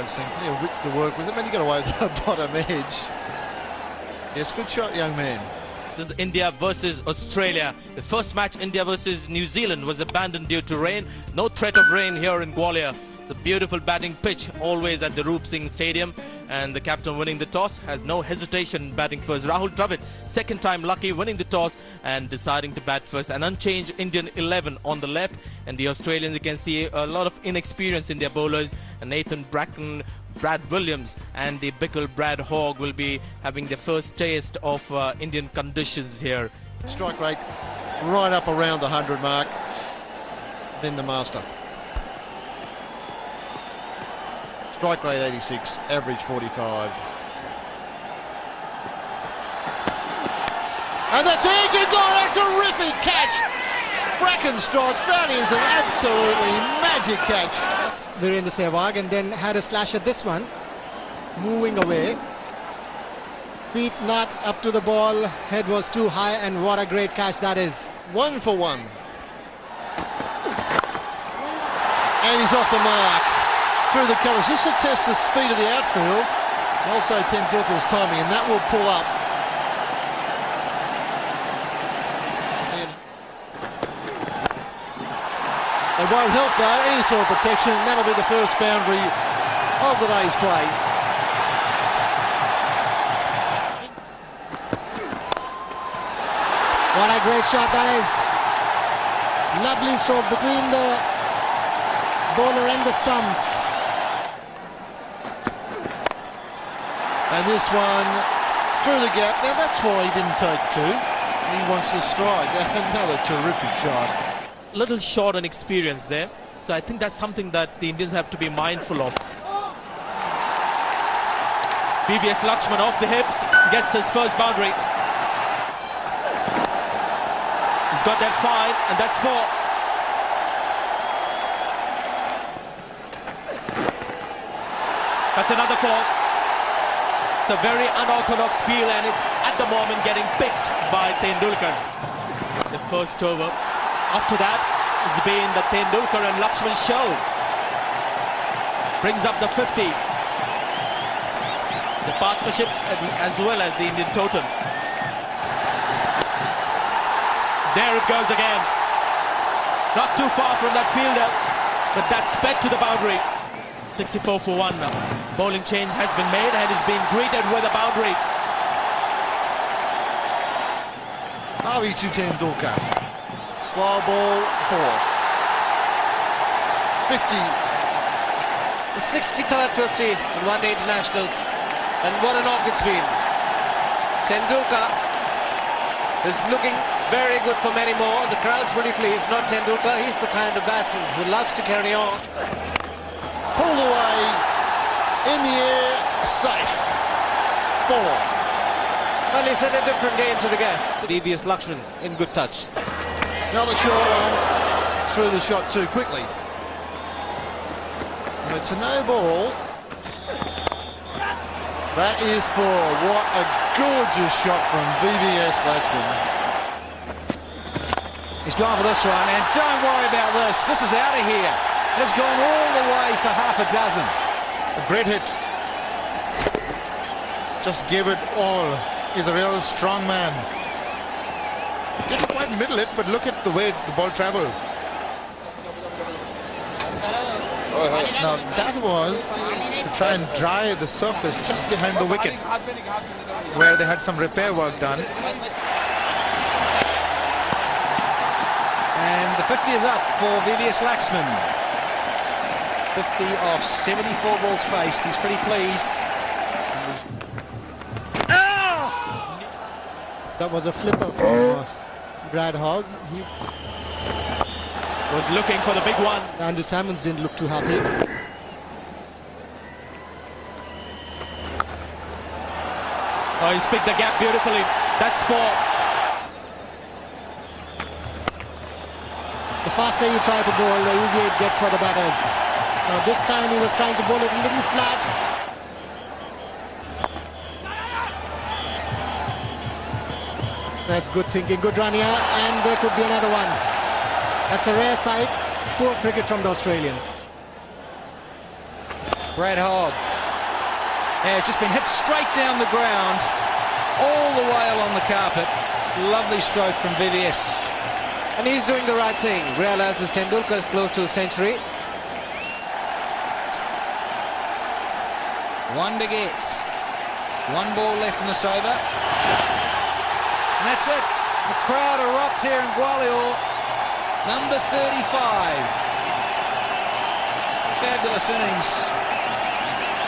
seen plenty of width to work with. I mean, he got away with the bottom edge. Yes, good shot, young man. This is India versus Australia. The first match, India versus New Zealand, was abandoned due to rain. No threat of rain here in Gwalior. It's a beautiful batting pitch, always at the Roop Singh Stadium. And the captain winning the toss has no hesitation in batting first. Rahul Dravid, second time lucky, winning the toss and deciding to bat first. An unchanged Indian 11 on the left. And the Australians, you can see a lot of inexperience in their bowlers. Nathan Bracken, Brad Williams and the Bickle Brad Hogg will be having their first taste of Indian conditions here. Strike rate right up around the 100 mark. Then the master. Strike rate 86, average 45. And that's it, you got a terrific catch! Bracken strikes, that is an absolutely magic catch. Virendra Sehwag, and then had a slash at this one. Moving away. Feet not up to the ball, head was too high, and what a great catch that is. 1 for 1. And he's off the mark. Through the covers. This will test the speed of the outfield. Also Tendulkar's timing, and that will pull up. It won't help though, any sort of protection, and that'll be the first boundary of the day's play. What a great shot that is. Lovely stroke between the bowler and the stumps. And this one through the gap. Now that's why he didn't take two. He wants to strike. Another terrific shot. A little short on experience there. So I think that's something that the Indians have to be mindful of. TVS Laxman off the hips, gets his first boundary. He's got that 5 and that's 4. That's another 4. It's a very unorthodox feel and it's at the moment getting picked by Tendulkar. The first over. After that, it's been the Tendulkar and Laxman show. Brings up the 50. The partnership as well as the Indian total. There it goes again. Not too far from that fielder, but that sped to the boundary. 64 for 1 now. Bowling change has been made and is being greeted with a boundary. Harvey to Tendulkar. Slow ball 4. 50. The 63rd 50 in one-day internationals. And what a knock it's been. Tendulkar is looking very good for many more. The crowd's really pleased. Not Tendulkar, he's the kind of batsman who loves to carry on. Pulled away, in the air, safe. 4. Well, he set a different game to the game. TVS Laxman in good touch. Another short one, through the shot too quickly. And it's a no ball. That is 4. What a gorgeous shot from TVS Laxman. He's gone for this one, and don't worry about this. This is out of here. It's gone all the way for half a dozen. A great hit. Just give it all. He's a real strong man. Didn't quite middle it, but look at the way the ball traveled. Now that was to try and dry the surface just behind the wicket, where they had some repair work done. And the 50 is up for TVS Laxman. 50 off 74 balls faced. He's pretty pleased. That was a flipper from Brad Hogg. He was looking for the big one. Andrew Salmons didn't look too happy. Oh, he's picked the gap beautifully. That's 4. The faster you try to bowl, the easier it gets for the batters. Now this time he was trying to bowl it a little flat. That's good thinking, good run here, and there could be another one. That's a rare sight. Poor cricket from the Australians. Brad Hogg. Yeah, it's just been hit straight down the ground, all the way along the carpet. Lovely stroke from VVS. And he's doing the right thing. Realizes Tendulkar is close to a century. One to get. One ball left in this over. And that's it. The crowd erupt here in Gwalior. Number 35. Fabulous innings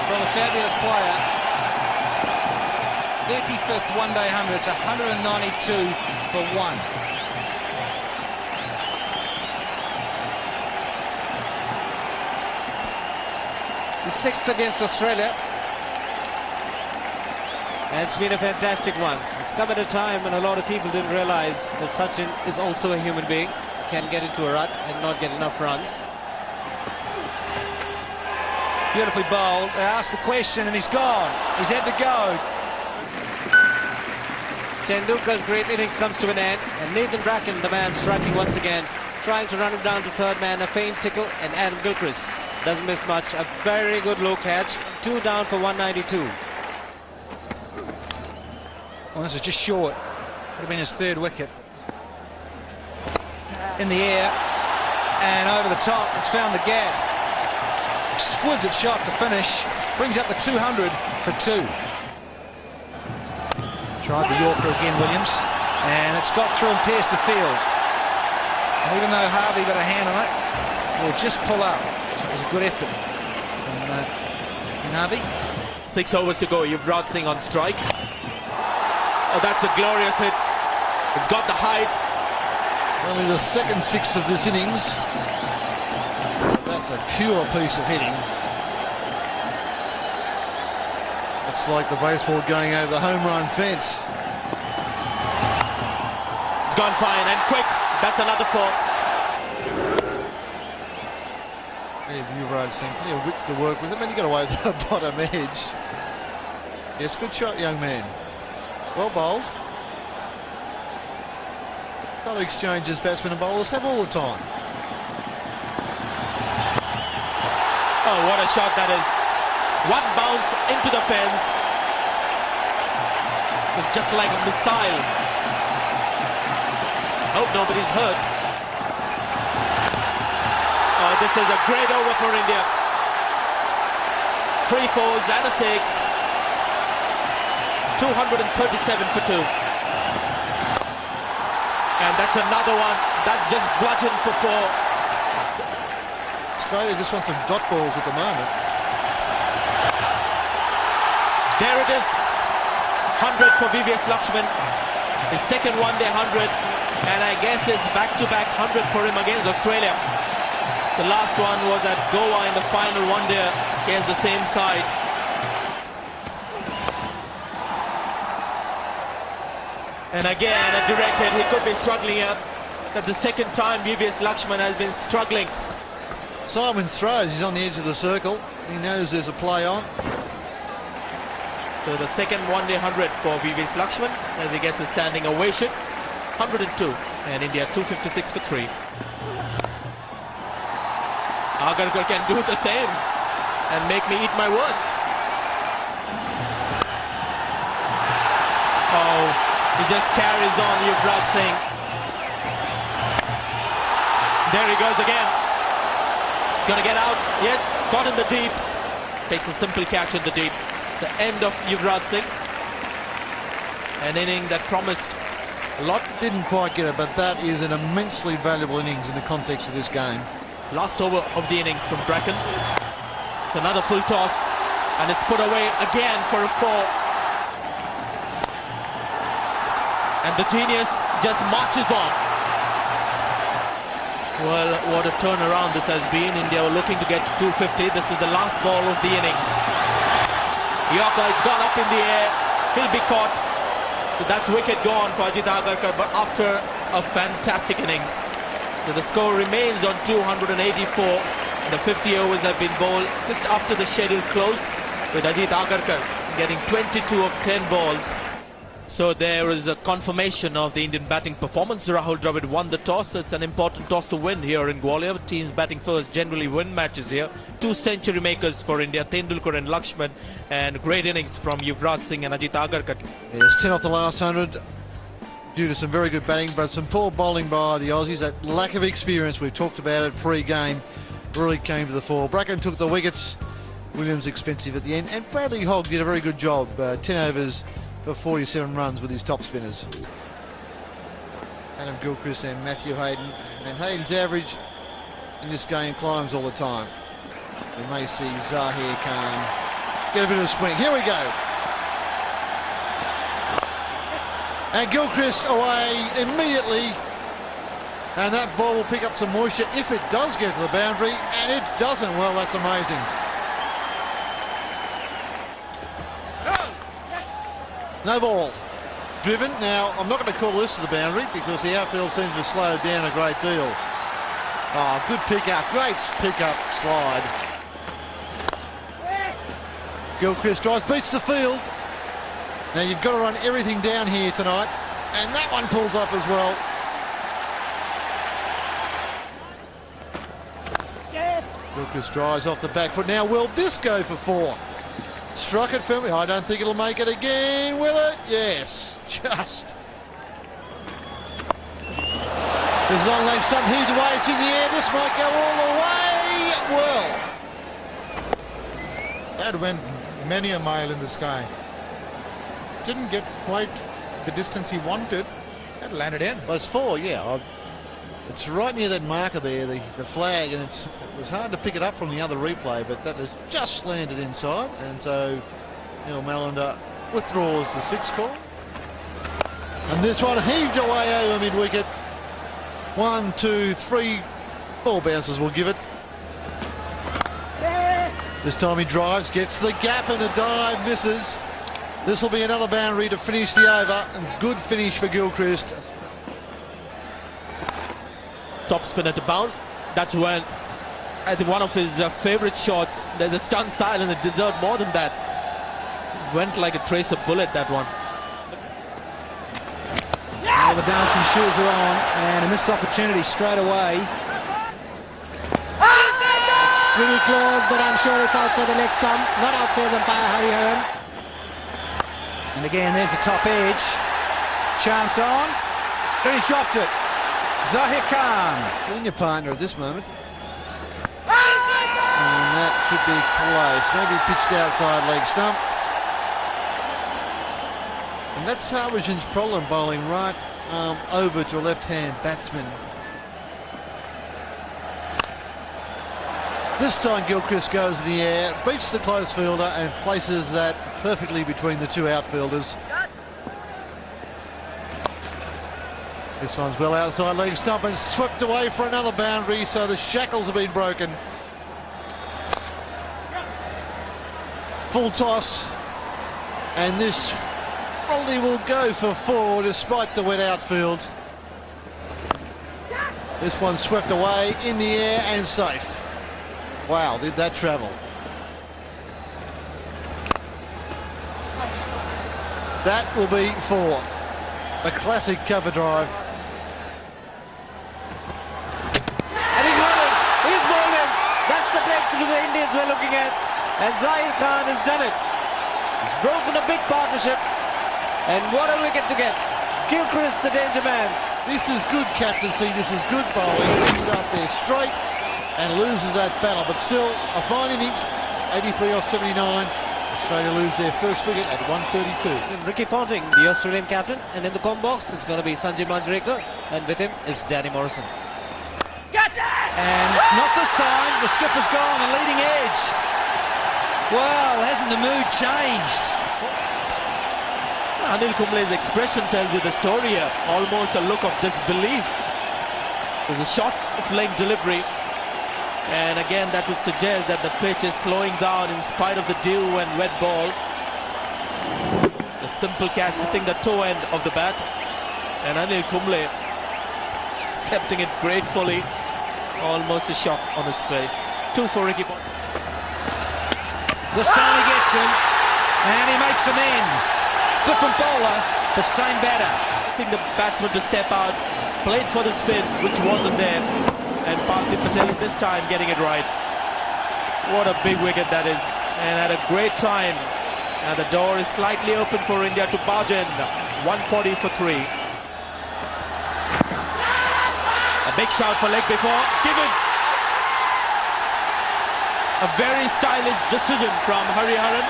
from a fabulous player. 35th one-day 100. It's 192 for one. The 6th against Australia. And it's been a fantastic one. It's come at a time when a lot of people didn't realize that Sachin is also a human being, can get into a rut and not get enough runs. Beautifully bowled. They asked the question and he's gone. He's had to go. Tendulkar's great innings comes to an end, and Nathan Bracken, the man striking once again, trying to run him down to third man, a faint tickle, and Adam Gilchrist doesn't miss much. A very good low catch, 2 down for 192. Well, this is just short. Would have been his 3rd wicket. In the air and over the top. It's found the gap. Exquisite shot to finish. Brings up the 200 for 2. Tried the Yorker again, Williams, and it's got through and pierced the field. And even though Harvey got a hand on it, it will just pull up. So it was a good effort from Harvey. 6 overs to go. Yuvraj Singh on strike. Oh, that's a glorious hit. It's got the height. Only the second 6 of this innings. That's a pure piece of hitting. It's like the baseball going over the home run fence. It's gone fine and quick. That's another 4. Yuvraj Singh, plenty of width to work with him, and he got away with the bottom edge. Yes, good shot, young man. Well bowled. Not exchanges batsmen and bowlers have all the time. Oh, what a shot that is. One bounce into the fence. It's just like a missile. Hope nobody's hurt. Oh, this is a great over for India. 3 4s and a 6. 237 for 2. And that's another one. That's just bludgeoned for 4. Australia just wants some dot balls at the moment. There it is. 100 for VVS Laxman. His second one-day 100. And I guess it's back-to-back 100 for him against Australia. The last one was at Goa in the final one-day against the same side. And again, a direct hit. He could be struggling up. That the second time VVS Laxman has been struggling. Simon's throws. He's on the edge of the circle. He knows there's a play on. So the second one-day 100 for VVS Laxman as he gets a standing ovation. 102 and India 256 for 3. Agarkar can do the same and make me eat my words. Oh, he just carries on, Yuvraj Singh. There he goes again. It's going to get out. Yes, got in the deep. Takes a simple catch in the deep. The end of Yuvraj Singh. An inning that promised a lot. Didn't quite get it, but that is an immensely valuable innings in the context of this game. Last over of the innings from Bracken. Another full toss, and it's put away again for a 4. And the genius just marches on. Well, what a turnaround this has been. India were looking to get to 250. This is the last ball of the innings. Yorker, it's gone up in the air. He'll be caught. So that's wicket gone for Ajit Agarkar, but after a fantastic innings. So the score remains on 284. The 50 overs have been bowled just after the scheduled close, with Ajit Agarkar getting 22 of 10 balls. So there is a confirmation of the Indian batting performance. Rahul Dravid won the toss. It's an important toss to win here in Gwalior. Teams batting first generally win matches here. 2 century makers for India, Tendulkar and Laxman, and great innings from Yuvraj Singh and Ajit Agarkar. Yes, 10 off the last 100 due to some very good batting, but some poor bowling by the Aussies. That lack of experience, we've talked about it pre-game, really came to the fore. Bracken took the wickets, Williams expensive at the end, and Bradley Hogg did a very good job. 10 overs for 47 runs with his top spinners. Adam Gilchrist and Matthew Hayden. And Hayden's average in this game climbs all the time. We may see Zahir Khan get a bit of a swing. Here we go. And Gilchrist away immediately. And that ball will pick up some moisture if it does get to the boundary. And it doesn't. Well, that's amazing. No ball. Driven. Now, I'm not going to call this to the boundary because the outfield seems to slow down a great deal. Oh, good pick-up. Great pick-up slide. Gilchrist drives, beats the field. Now, you've got to run everything down here tonight. And that one pulls up as well. Gilchrist drives off the back foot. Now, will this go for 4? Struck it firmly. I don't think it'll make it again, will it? Yes, just. There's a long leg stump heaved away. It's in the air. This might go all the way. Well, That went many a mile in the sky. Didn't get quite the distance he wanted. That landed in. well, it's 4, yeah. It's right near that marker there, the flag, and it was hard to pick it up from the other replay, but that has just landed inside, and so Neil Mallender withdraws the 6 call. And this one heaved away over mid-wicket. 1, 2, 3 ball bounces will give it. This time he drives, gets the gap and a dive, misses. This will be another boundary to finish the over, and good finish for Gilchrist. Top spinner to bound. That's when I think one of his favourite shots. The stunned silence, it deserved more than that. Went like a tracer bullet, that one. All the dancing shoes are on, and a missed opportunity straight away. It's pretty close, but I'm sure it's outside the leg stump. Not outside umpire Hari Haran. And again, there's the top edge. Chance on. Then he's dropped it. Zahir Khan. Senior partner at this moment. And that should be close. Maybe pitched outside leg stump. And that's Harbhajan's problem, bowling right over to a left-hand batsman. This time Gilchrist goes in the air, beats the close fielder and places that perfectly between the 2 outfielders. This one's well outside leg stump and swept away for another boundary, so the shackles have been broken. Full toss, and this probably will go for 4 despite the wet outfield. This one swept away in the air and safe. Wow, did that travel. That will be 4. A classic cover drive. And he's got him. He's bowled him. That's the breakthrough the Indians were looking at. And Zahir Khan has done it. He's broken a big partnership. And what a wicket to get. Gilchrist, the danger man. This is good captaincy. This is good bowling. Gets it up there straight and loses that battle. But still, a fine innings. 83 off 79. Australia lose their first wicket at 132. And Ricky Ponting, the Australian captain. And in the com box, it's going to be Sanjay Manjrekar. And with him is Danny Morrison. And not this time. The skipper's gone and leading edge. Well, hasn't the mood changed? Anil Kumble's expression tells you the story here. Almost a look of disbelief. There's a short leg delivery. And again, that would suggest that the pitch is slowing down in spite of the dew and wet ball. The simple catch hitting the toe end of the bat. And Anil Kumble accepting it gratefully. Almost a shock on his face. 2 for Ricky Ponting. This time he gets him, and he makes amends. Different bowler, but same batter. Expecting the batsman to step out, played for the spin, which wasn't there, and Parthiv Patel this time getting it right. What a big wicket that is, and at a great time. And the door is slightly open for India to barge in. 140 for 3. A big shout for leg before, given. A very stylish decision from Hariharan.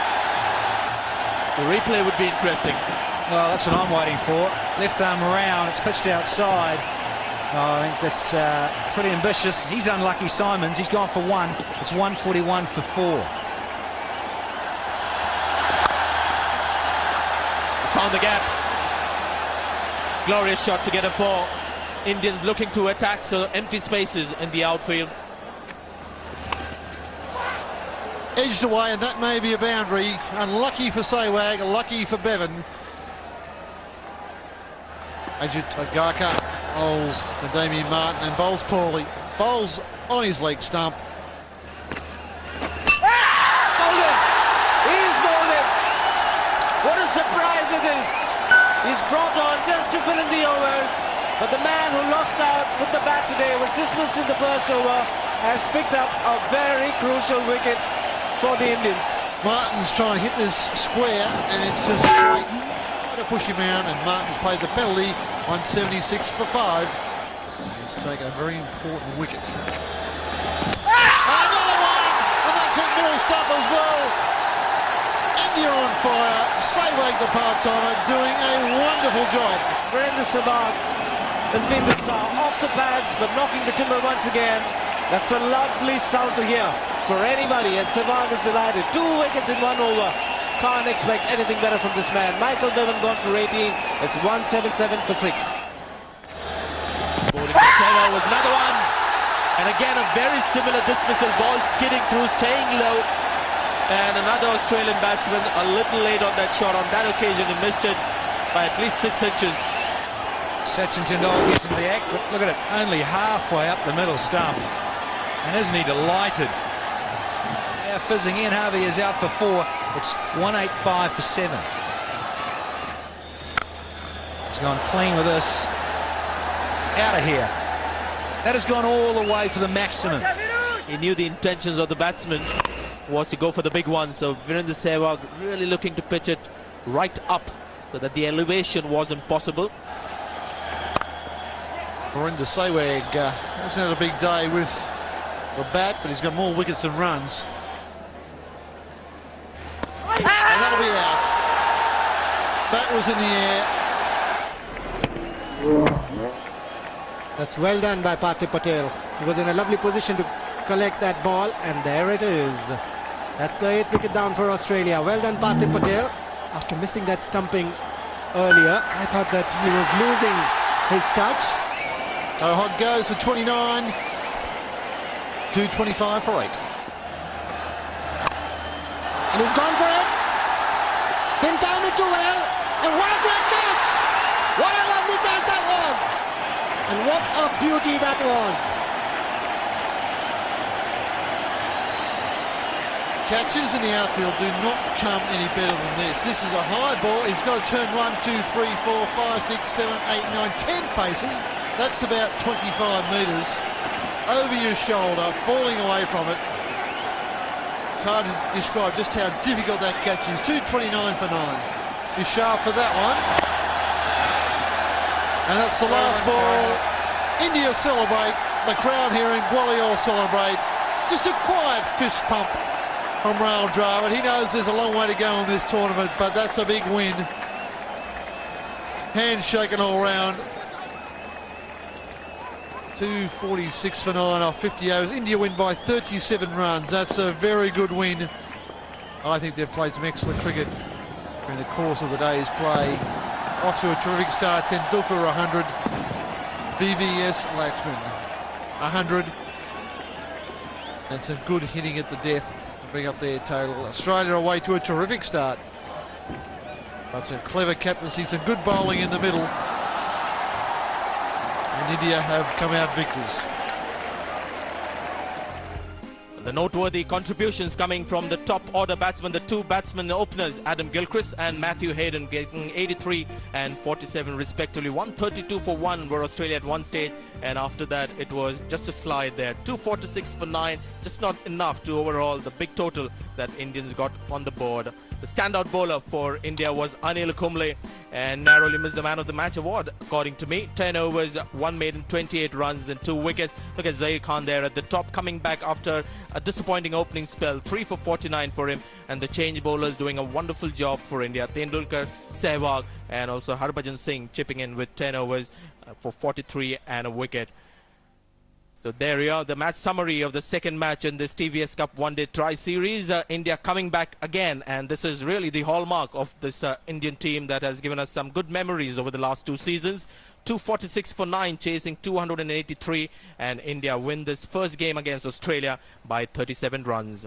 The replay would be interesting. Well, that's what I'm waiting for. Left arm around, it's pitched outside. Oh, I think that's pretty ambitious. He's unlucky, Simons. He's gone for 1. It's 141 for 4. He's found the gap. Glorious shot to get a 4. Indians looking to attack, so empty spaces in the outfield. Edged away, and that may be a boundary. Unlucky for Sehwag, lucky for Bevan. Ajit Agarkar bowls to Damien Martin and bowls poorly. Bowls on his leg stump. Bowled him! He's bowled him! What a surprise it is! He's brought on just to fill in the overs, but the man who lost out with the bat today was dismissed in the first over, has picked up a very crucial wicket for the Indians. Martin's trying to hit this square, and it's just straight to push him out, and Martin's paid the penalty. 176 for 5. He's taken a very important wicket. Another one, and that's hit middle stump as well. India on fire. Sehwag, the part-timer, doing a wonderful job. Virendra Sehwag has been the star off the pads, but knocking the timber once again. That's a lovely sound to hear for anybody, and Sehwag is delighted. 2 wickets in 1 over. Can't expect anything better from this man. Michael Bevan gone for 18. It's 177 for 6. Bowling Taylor was another one. And again, a very similar dismissal. Ball skidding through, staying low. And another Australian batsman a little late on that shot. On that occasion, he missed it by at least 6 inches. Sachin Tendulkar gets into the act, but look at it, only halfway up the middle stump. And isn't he delighted? Yeah, fizzing in. Harvey is out for 4. It's 185 for 7. He's gone clean with this. Out of here. That has gone all the way for the maximum. He knew the intentions of the batsman was to go for the big one, so Virendra Sehwag really looking to pitch it right up so that the elevation wasn't possible. Virendra Sehwag hasn't had a big day with the bat, but he's got more wickets than runs. And that'll be out. Bat was in the air. That's well done by Parthiv Patel. He was in a lovely position to collect that ball, and there it is. That's the 8th wicket down for Australia. Well done, Parthiv Patel. After missing that stumping earlier, I thought that he was losing his touch. Hogg goes for 29. 225 for 8. And he's gone for it. Didn't time it too well. And what a great catch! What a lovely catch that was! And what a beauty that was! Catches in the outfield do not come any better than this. This is a high ball. He's got to turn 1, 2, 3, 4, 5, 6, 7, 8, 9, 10 paces. That's about 25 metres over your shoulder, falling away from it. It's hard to describe just how difficult that catch is. 229 for 9. He's sharp for that one. And that's the last ball. India celebrate. The crowd here in Gwalior celebrate. Just a quiet fist pump from Rahul Dravid. He knows there's a long way to go in this tournament, but that's a big win. Hands shaking all round. 246 for 9 off 50 overs. India win by 37 runs. That's a very good win. I think they've played some excellent cricket during the course of the day's play. Off to a terrific start. Tendulkar 100. TVS Laxman 100. And some good hitting at the death to bring up their total. Australia away to a terrific start. But some clever captaincy, some good bowling in the middle. And India have come out victors. The noteworthy contributions coming from the top order batsmen, the two batsmen openers, Adam Gilchrist and Matthew Hayden, getting 83 and 47 respectively. 132 for 1 were Australia at one stage, and after that it was just a slide there. 246 for 9, just not enough to overall the big total that Indians got on the board. The standout bowler for India was Anil Kumble, and narrowly missed the man of the match award according to me. 10 overs, 1 maiden, 28 runs and 2 wickets. Look at Zair Khan there at the top, coming back after a disappointing opening spell. 3 for 49 for him, and the change bowlers doing a wonderful job for India. Tendulkar, Sehwag and also Harbhajan Singh chipping in with 10 overs for 43 and a wicket. So there you are, the match summary of the second match in this TVS Cup One-Day Tri-Series. India coming back again, and this is really the hallmark of this Indian team that has given us some good memories over the last 2 seasons. 246 for 9, chasing 283, and India win this first game against Australia by 37 runs.